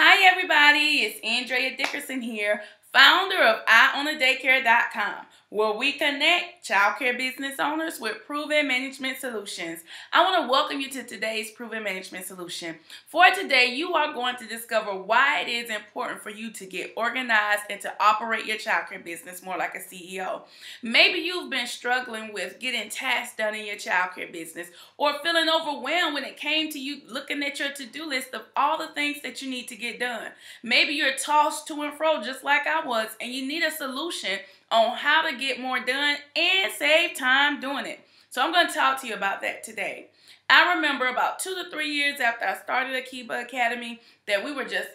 Hi everybody, it's Andrea Dickerson here, founder of EyeOnADaycare.com, where we connect childcare business owners with proven management solutions. I want to welcome you to today's proven management solution. For today, you are going to discover why it is important for you to get organized and to operate your childcare business more like a CEO. Maybe you've been struggling with getting tasks done in your childcare business or feeling overwhelmed when it came to you looking at your to-do list of all the things that you need to get done. Maybe you're tossed to and fro just like I was, and you need a solution on how to get more done and save time doing it. So I'm going to talk to you about that today. I remember about 2 to 3 years after I started Akiba Academy that we were just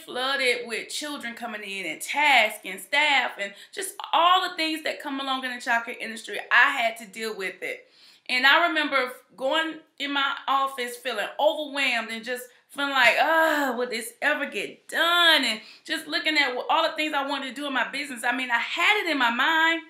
flooded with children coming in and tasks and staff and just all the things that come along in the childcare industry. I had to deal with it. And I remember going in my office feeling overwhelmed and just feeling like, would this ever get done? And just looking at all the things I wanted to do in my business. I mean, I had it in my mind,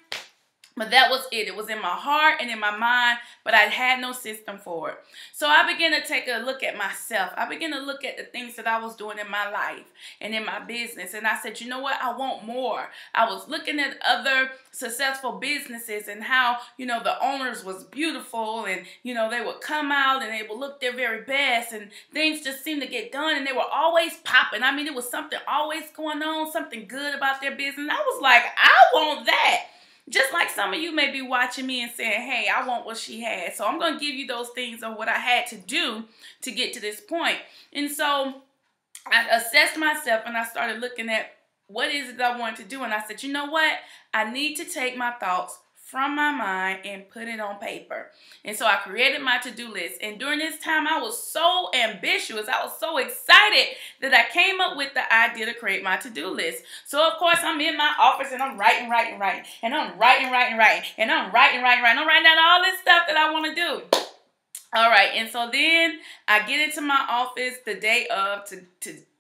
but that was it. It was in my heart and in my mind, but I had no system for it. So I began to take a look at myself. I began to look at the things that I was doing in my life and in my business. And I said, you know what? I want more. I was looking at other successful businesses and how, the owners was beautiful and, they would come out and they would look their very best and things just seemed to get done and they were always popping. I mean, it was something always going on, something good about their business. I was like, I want that. Just like some of you may be watching me and saying, hey, I want what she had. So I'm going to give you those things of what I had to do to get to this point. And so I assessed myself and I started looking at what is it I wanted to do. And I said, you know what? I need to take my thoughts from my mind and put it on paper. And so I created my to-do list. And during this time, I was so ambitious. I was so excited that I came up with the idea to create my to-do list. So, of course, I'm in my office and I'm writing. And I'm writing. And I'm writing. I'm writing down all this stuff that I want to do. All right. And so then I get into my office the day of to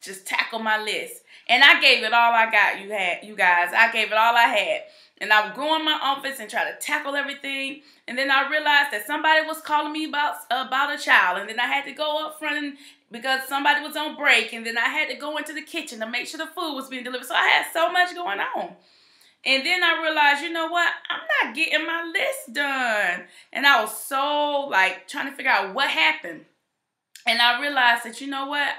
just tackle my list. And I gave it all I got, you guys. I gave it all I had. And I would go in my office and try to tackle everything. And then I realized that somebody was calling me about a child. And then I had to go up front because somebody was on break. And then I had to go into the kitchen to make sure the food was being delivered. So I had so much going on. And then I realized, you know what? I'm not getting my list done. And I was so trying to figure out what happened. And I realized that, you know what?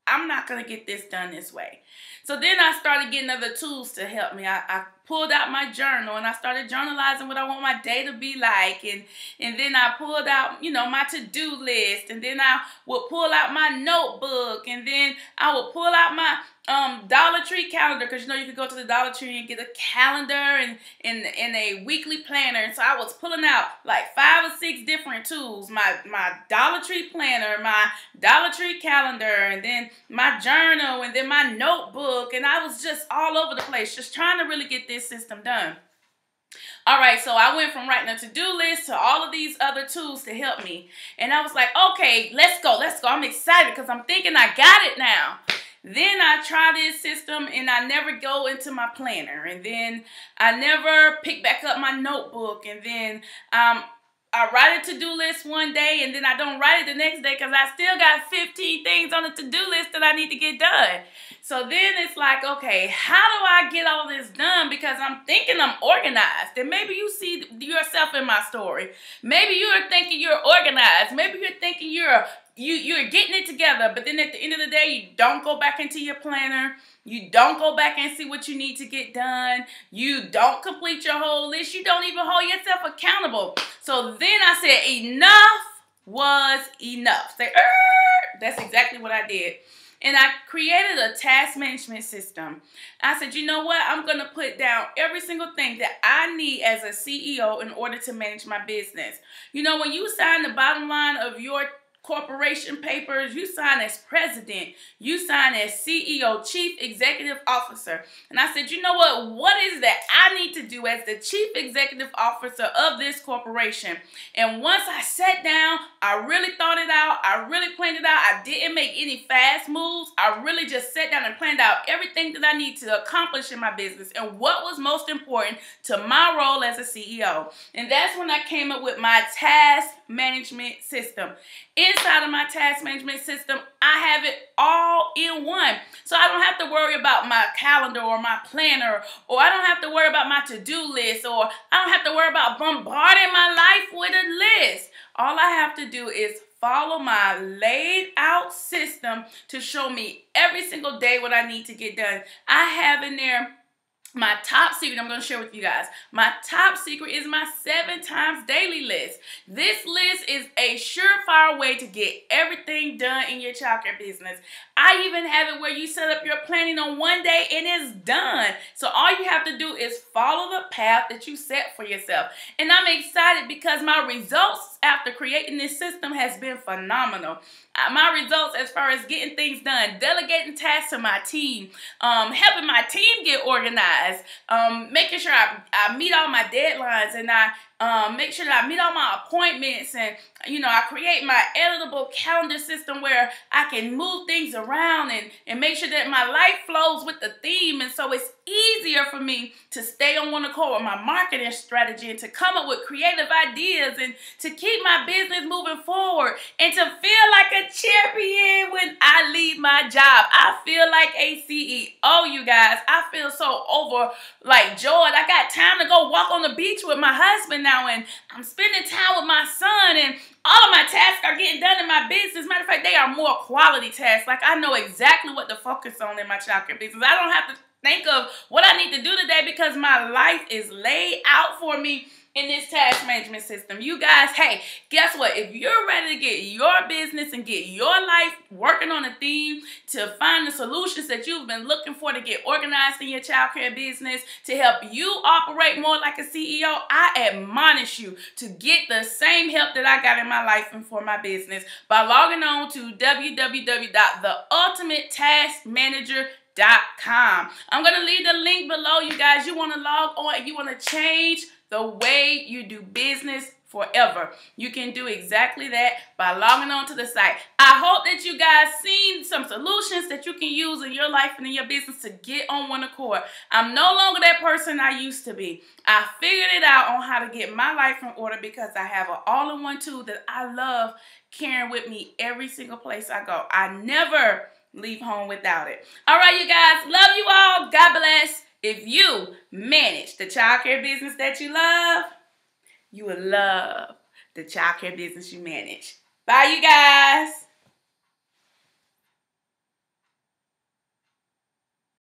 I'm not going to get this done this way. So then I started getting other tools to help me. I pulled out my journal and I started journalizing what I want my day to be like. And then I pulled out, my to-do list. And then I would pull out my notebook. And then I would pull out my Dollar Tree calendar, because you could go to the Dollar Tree and get a calendar and a weekly planner. And so I was pulling out 5 or 6 different tools: my Dollar Tree planner, my Dollar Tree calendar, and then my journal, and then my notebook. And I was just all over the place, just trying to really get this system done. All right, so I went from writing a to-do list to all of these other tools to help me. And I was like, okay, let's go. I'm excited because I'm thinking I got it now. Then I try this system and I never go into my planner. And then I never pick back up my notebook. And then I write a to-do list one day and then I don't write it the next day because I still got 15 things on the to-do list that I need to get done. So then it's like, okay, how do I get all this done? Because I'm thinking I'm organized. And maybe you see yourself in my story. Maybe you're thinking you're organized. Maybe you're thinking you're getting it together. But then at the end of the day, you don't go back into your planner. You don't go back and see what you need to get done. You don't complete your whole list. You don't even hold yourself accountable. So then I said, enough was enough. Say, that's exactly what I did. And I created a task management system. I said, you know what? I'm going to put down every single thing that I need as a CEO in order to manage my business. When you sign the bottom line of your corporation papers, you sign as president, you sign as CEO, chief executive officer. And I said, you know what is that I need to do as the chief executive officer of this corporation? And once I sat down, I really thought it out. I really planned it out. I didn't make any fast moves. I really just sat down and planned out everything that I need to accomplish in my business and what was most important to my role as a CEO. And that's when I came up with my task management system. Inside of my task management system, I have it all all in one. So I don't have to worry about my calendar or my planner, or I don't have to worry about my to-do list, or I don't have to worry about bombarding my life with a list. All I have to do is follow my laid out system to show me every single day what I need to get done. I have in there my top secret. I'm going to share with you guys. My top secret is my 7 times daily list. This list is a surefire way to get everything done in your childcare business. I even have it where you set up your planning on one day and it's done. So all you have to do is follow the path that you set for yourself. And I'm excited because my results after creating this system has been phenomenal. My results as far as getting things done, delegating tasks to my team, helping my team get organized, making sure I meet all my deadlines, and I make sure that I meet all my appointments, and I create my editable calendar system where I can move things around and make sure that my life flows with the theme. And so it's easier for me to stay on one accord with my marketing strategy and to come up with creative ideas and to keep my business moving forward and to feel like a champion when I leave my job. I feel like a CEO, you guys. I feel so joyed. I got time to go walk on the beach with my husband now, and I'm spending time with my son, and all of my tasks are getting done in my business. Matter of fact, they are more quality tasks. Like, I know exactly what to focus on in my childcare business. I don't have to think of what I need to do today because my life is laid out for me in this task management system. You guys, hey, guess what? If you're ready to get your business and get your life working on a theme, to find the solutions that you've been looking for to get organized in your childcare business, to help you operate more like a CEO, I admonish you to get the same help that I got in my life and for my business by logging on to www.theultimatetaskmanager.com. I'm going to leave the link below, you guys. You want to log on and you want to change the way you do business forever. You can do exactly that by logging on to the site. I hope that you guys seen some solutions that you can use in your life and in your business to get on one accord. I'm no longer that person I used to be. I figured it out on how to get my life in order because I have an all-in-one tool that I love carrying with me every single place I go. I never leave home without it. All right, you guys. Love you all. God bless. If you manage the childcare business that you love, you will love the childcare business you manage. Bye, you guys.